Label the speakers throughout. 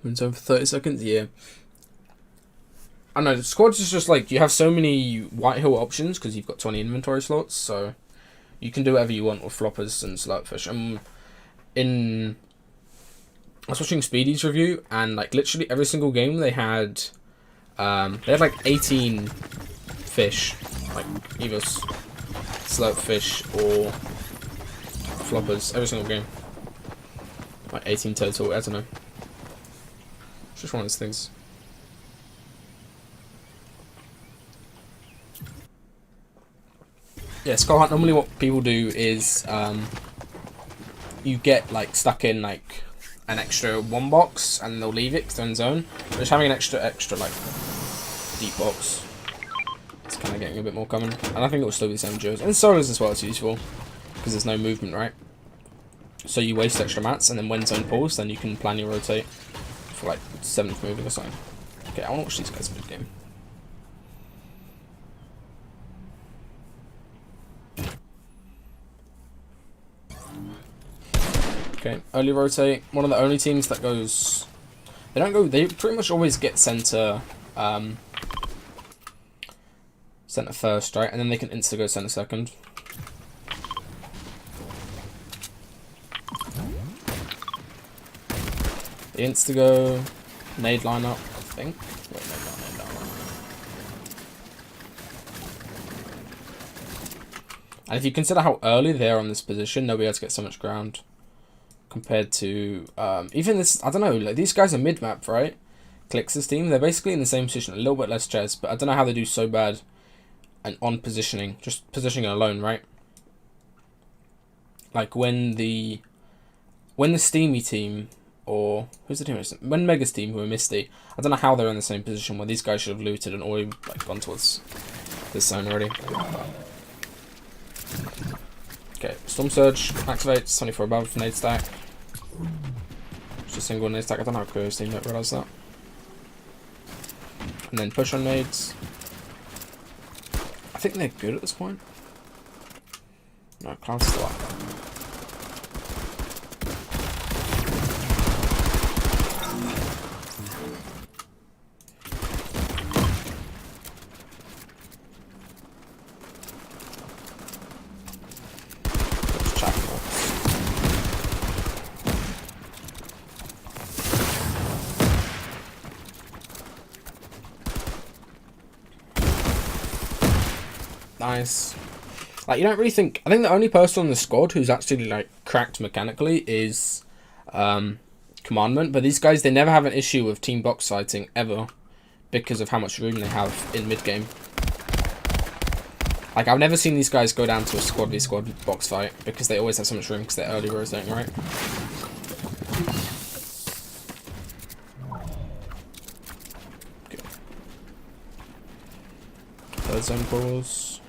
Speaker 1: in zone for 30 seconds. Yeah. I know, the squads is just like, you have so many White Hill options because you've got 20 inventory slots, so you can do whatever you want with floppers and slurpfish. I was watching Speedy's review, and like literally every single game they had like 18 fish, like either slurpfish or floppers, every single game. Like 18 total, I don't know. It's just one of those things. Yeah, Skull Hunt, normally what people do is you get like stuck in like an extra one box and they'll leave it because they're in zone. But just having an extra like deep box, it's kind of getting a bit more common. And I think it will still be the same duos. And solos as well, it's useful because there's no movement, right? So you waste extra mats, and then when zone pulls, then you can plan your rotate for like 7th moving or something. Okay, I want to watch these guys mid game. Okay, early rotate. One of the only teams that goes... They pretty much always get center... center first, right? And then they can insta go center second. The insta go... Nade lineup, I think. Wait, nade lineup. And if you consider how early they are on this position, they'll be able to get so much ground. Compared to even this, I don't know, like these guys are mid map, right? Clix's team, they're basically in the same position, a little bit less chess, but I don't know how they do so bad and on positioning, just positioning alone, right? Like when the Steamy team, or who's the team? When Mega's team, who are Misty, I don't know how they're in the same position where these guys should have looted and already like gone towards this zone already. Okay, Storm Surge activates, 24 above, nade stack. Just a single nade stack, I don't know how Kurio's team don't realise that. And then push on nades. I think they're good at this point. No, Cloud's still up. Nice. Like, you don't really think... I think the only person on the squad who's actually, like, cracked mechanically is Commandment. But these guys, they never have an issue with team box fighting, ever. Because of how much room they have in mid-game. Like, I've never seen these guys go down to a squad v squad box fight. Because they always have so much room because they're early rotating, right? Okay. Third zone balls.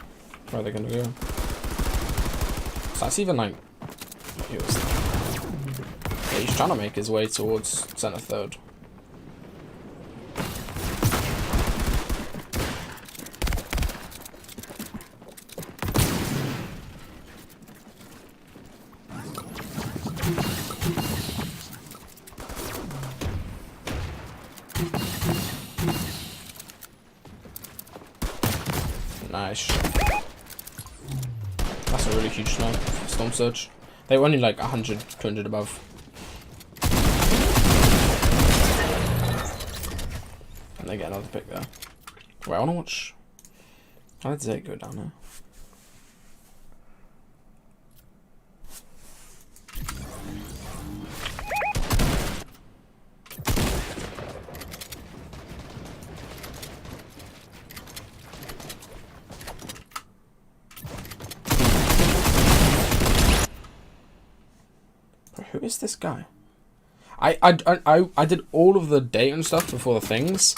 Speaker 1: Where are they gonna go? So that's even like... Yeah, he's trying to make his way towards center third. Nice. That's a really huge Storm Surge. They were only like 100, 200 above. And they get another pick there. Wait, I want to watch... How did Zayt go down there? Who is this guy? I did all of the data and stuff before the things,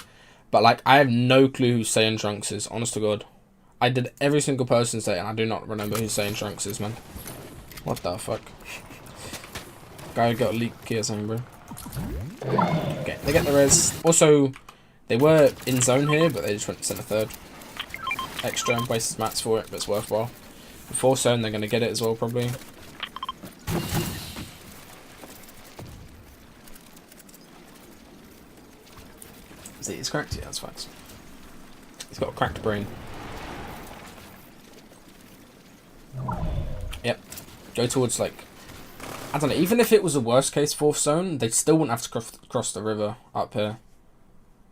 Speaker 1: but like I have no clue who Saiyan Trunks is. Honest to God, I did every single person's data, and I do not remember who Saiyan Trunks is, man. What the fuck? Guy got a leak key or something, bro. Okay, they get the res. Also, they were in zone here, but they just went to center third. Extra and wasted mats for it, but it's worthwhile. Before zone, they're gonna get it as well, probably. See, he's cracked. Yeah, that's facts. He's got a cracked brain. Yep. Go towards, like... I don't know. Even if it was a worst case 4th zone, they still wouldn't have to cross the river up here.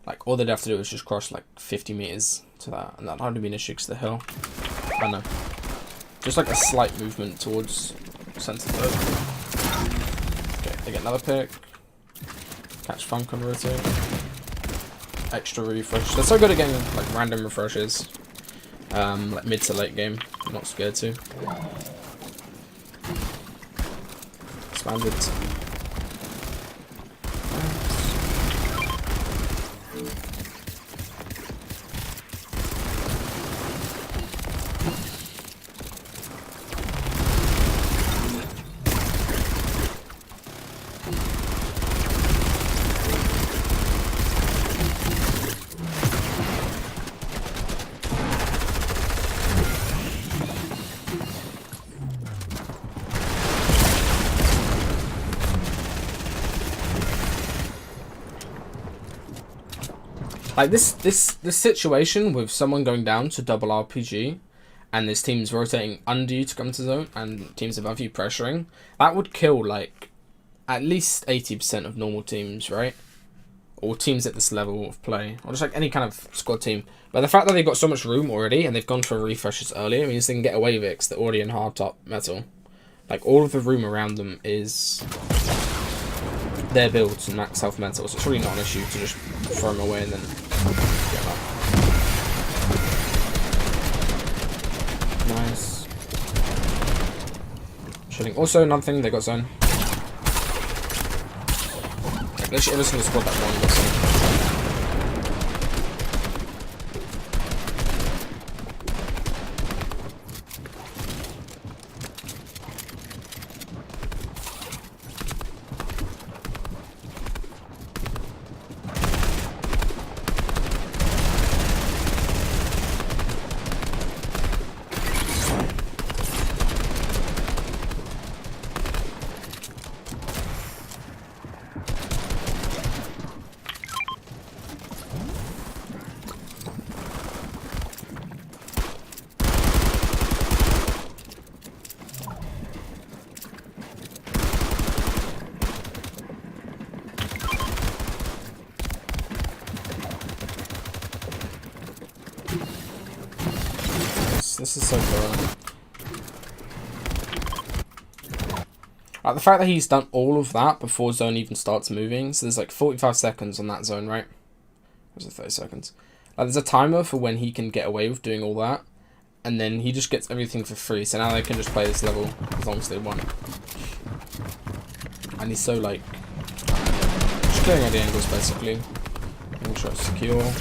Speaker 1: Like, all they'd have to do is just cross, like, 50 meters to that. And that'd hardly be an issue because the hill. I don't know. Just, like, a slight movement towards center third. Okay, they get another pick. Catch funk on rotate. Extra refresh. They're so good at getting, like, random refreshes. Like, mid to late game. I'm not scared to. Expanded. Like this situation with someone going down to double RPG, and this team's rotating under you to come to zone, and teams above you pressuring, that would kill like at least 80% of normal teams, right? Or teams at this level of play, or just like any kind of squad team. But the fact that they've got so much room already, and they've gone for refreshes earlier, means they can get away with it because they're already in hard top metal. Like all of the room around them is their builds and max health metal, so it's really not an issue to just throw them away and then get that. Nice. Shooting. Also, another thing, they got zone. Like, literally every single squad that won got zone. This is so cool. Like, the fact that he's done all of that before zone even starts moving, so there's like 45 seconds on that zone, right? Or was it 30 seconds? Like, there's a timer for when he can get away with doing all that, and then he just gets everything for free, so now they can just play this level as long as they want. And he's so, like, just clearing out the angles, basically. Making sure it's secure.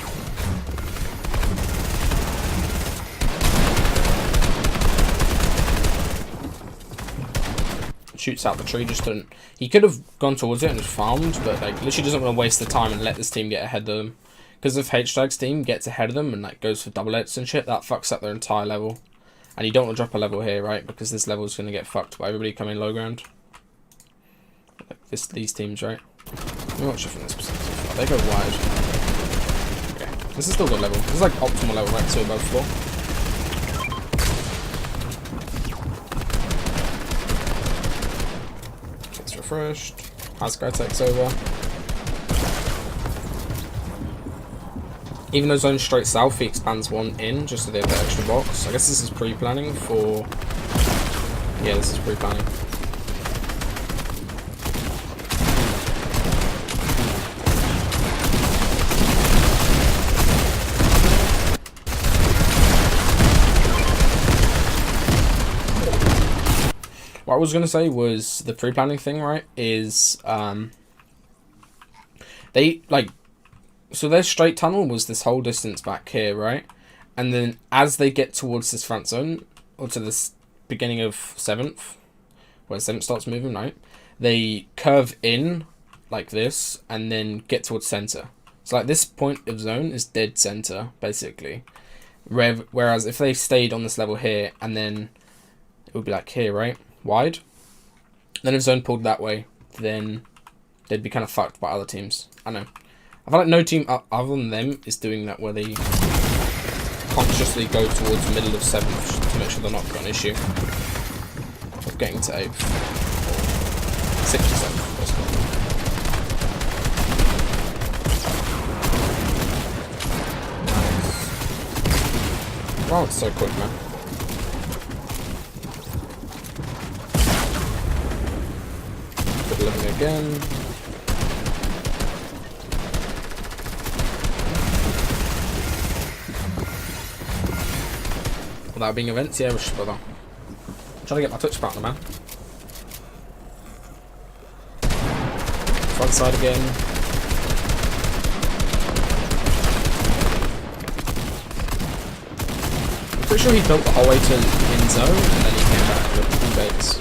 Speaker 1: Shoots out the tree, just didn't. He could have gone towards it and just farmed, but like literally doesn't want to waste the time and let this team get ahead of them. Because if H-Stag's team gets ahead of them and like goes for double hits and shit, that fucks up their entire level. And you don't want to drop a level here, right? Because this level is going to get fucked by everybody coming low ground. Like these teams, right? Let me watch it from this perspective. They go wide. Okay, this is still good level. This is like optimal level, right? So above 4. Refreshed. Highsky takes over. Even though zone's straight south, he expands one in just so they have that extra box. I guess this is pre-planning for... Yeah, this is pre-planning. What I was going to say was the pre-planning thing, right, is they, like, so their straight tunnel was this whole distance back here, right? And then as they get towards this front zone, or to this beginning of 7th, where 7th starts moving, right, they curve in like this and then get towards center. So, like, this point of zone is dead center, basically. Whereas if they stayed on this level here and then it would be like here, right? Wide. Then if zone pulled that way, then they'd be kind of fucked by other teams. I know. I feel like no team other than them is doing that where they consciously go towards the middle of 7th to make sure they're not got an issue of getting to 8th. 6th or 7th, basically. Nice. Wow, it's so quick, man. Good living again. Without being events, yeah, we should bother. I'm trying to get my touch partner, man. Front side again. I'm pretty sure he built the whole way to in zone and then he came back with 2 baits.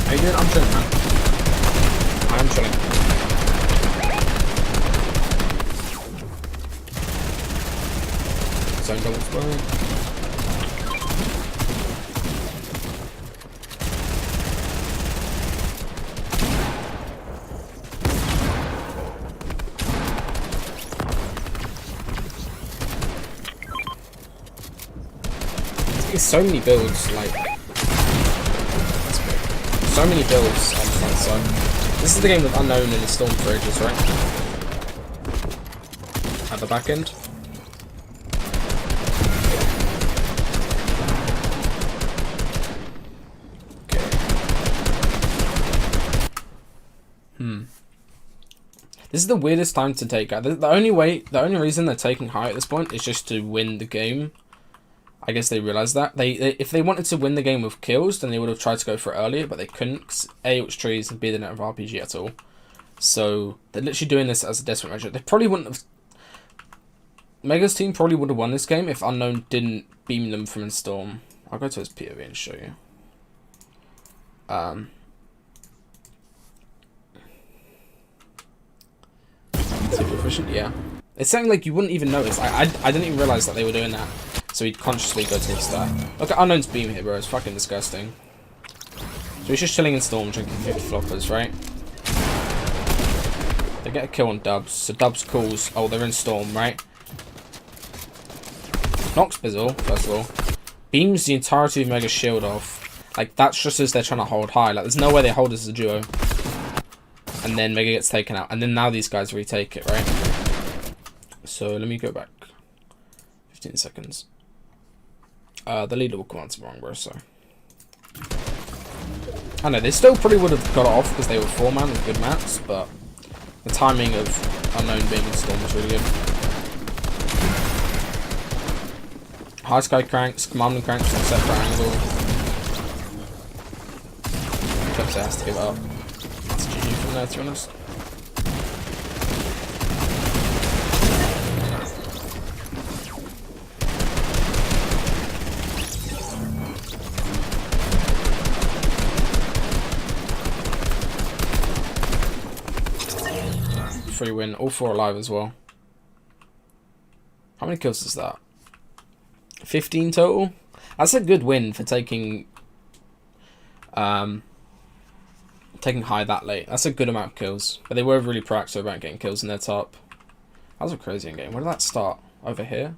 Speaker 1: How you doing? I'm chilling, man. I am chilling. Zone double throw. There's so many builds, like so many builds on the front side. This is the game with Unknown and the Storm for ages, right? At the back end. This is the weirdest time to take out. The only reason they're taking high at this point is just to win the game. I guess they realized that. If they wanted to win the game with kills, then they would have tried to go for it earlier, but they couldn't. Cause A, it was trees, and B, they didn't have RPG at all. So they're literally doing this as a desperate measure. They probably wouldn't have. Mega's team probably would have won this game if Unknown didn't beam them from in Storm. I'll go to his POV and show you. Super efficient, yeah. It's something like you wouldn't even notice. I didn't even realize that they were doing that. So he'd consciously go to his that. Look at Unknown's beam here, bro. It's fucking disgusting. So he's just chilling in Storm, drinking 50 floppers, right? They get a kill on Dubs. So Dubs calls. Oh, they're in Storm, right? Knocks Bizzle, first of all. Beams the entirety of Mega's shield off. Like, that's just as they're trying to hold high. Like, there's no way they hold as a duo. And then Mega gets taken out. And then now these guys retake it, right? So let me go back. 15 seconds. The leader will come on wrong, bro, so. I know, they still probably would have got it off because they were 4-man with good mats, but the timing of Unknown being in Storm was really good. Highsky cranks, Commandment cranks on a separate angle. Clipser has to give it up. That's GG from there, to be honest. Free win, all 4 alive as well. How many kills is that? 15 total? That's a good win for taking taking high that late. That's a good amount of kills. But they were really proactive about getting kills in their top. That was a crazy game. Where did that start? Over here?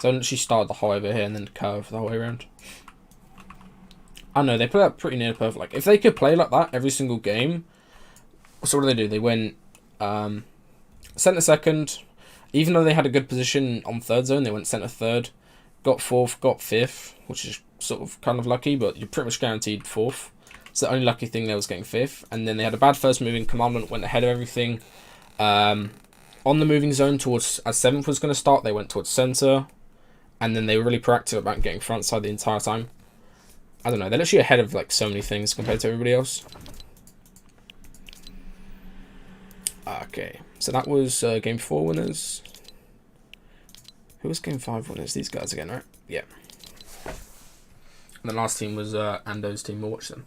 Speaker 1: So she started the whole over here and then curve the whole way around. I know, they put that pretty near perfect. Like, if they could play like that every single game, so what do? They went centre second. Even though they had a good position on third zone, they went centre third. Got fourth, got fifth, which is sort of kind of lucky, but you're pretty much guaranteed fourth. So the only lucky thing there was getting fifth. And then they had a bad first moving. Commandment went ahead of everything. On the moving zone towards, as 7th was going to start, they went towards centre. And then they were really proactive about getting front side the entire time. I don't know, they're literally ahead of like so many things compared to everybody else. Okay, so that was game 4 winners. Who was game 5 winners? These guys again, right? Yeah. And the last team was Ando's team. We'll watch them.